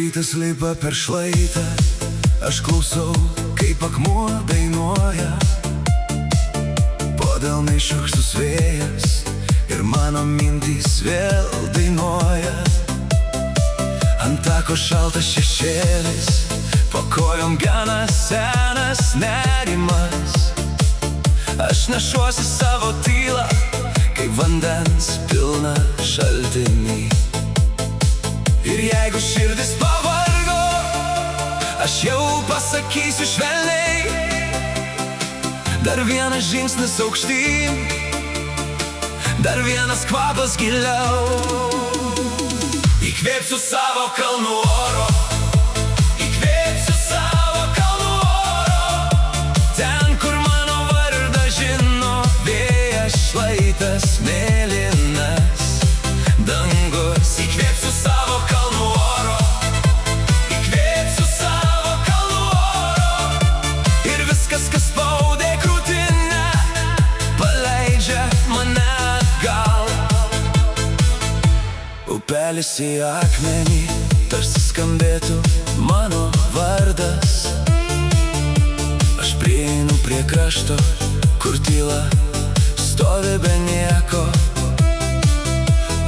Rytas lipa per šlaitą, aš klausau, kaip akmuo dainuoja. Po delnais šiurkštus vėjas ir mano mintys vėl dainuoja. Ant tako šaltas šešėlis, po kojom gana senas nerimas. Aš nešuosi savo tylą, kaip vandens pilna šaltinį. Ir jeigu širdis pavargo, aš jau pasakysiu švelniai. Dar vienas žingsnis aukštyn, dar vienas kvapas giliau. Įkvėpsiu savo kalnų oro, įkvėpsiu savo kalnų oro. Ten, kur mano vardą žino vėjas, šlaitas mėlynas dangus. Įkvėpsiu savo kalnų oro, įkvėpsiu savo kalnų oro. Ir viskas, kas spaudė krūtinę, paleidžia mane atgal. Upelis į akmenį, tarsi skambėtų mano vardas. Aš prieinu prie krašto, kur tyla stovi be nieko.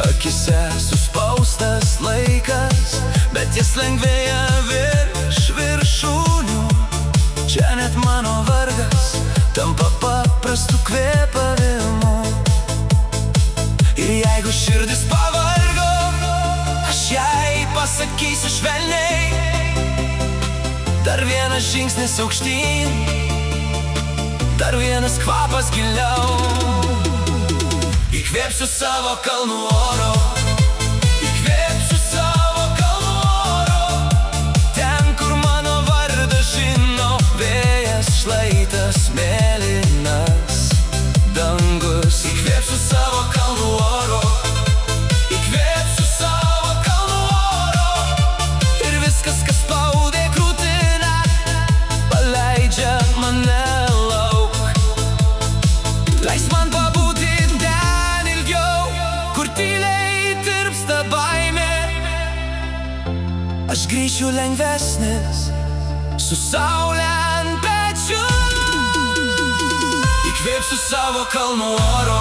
Akise suspaustas laikas, bet jis lengvėja virš viršūnių. Čia net mano vargas tampa paprastu kvėpavimu. Ir jeigu širdis pavargo, aš jai pasakysiu švelniai. Dar vienas žingsnis aukštyn, dar vienas kvapas giliau. Įkvėpsiu savo kalnų oro, įkvėpsiu savo kalnų oro. Ten, kur mano vardą žino vėjas, šlaitas mėlynas dangus. Įkvėpsiu savo kalnų oro, įkvėpsiu savo kalnų oro. Ir viskas, kas spaudė krūtinę, paleidžia mane lauk. Leisk man pabūti ten ilgiau, kur tyliai tirpsta baimė. Aš grįšiu lengvesnis, su saule ant pečių. Įkvėpsiu savo kalnų oro,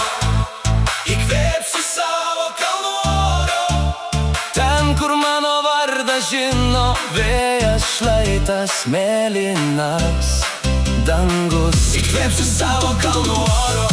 įkvėpsiu savo kalnų oro. Ten, kur mano vardą žino vėjas, šlaitas mėlynas dangus. Įkvėpsiu savo kalnų oro,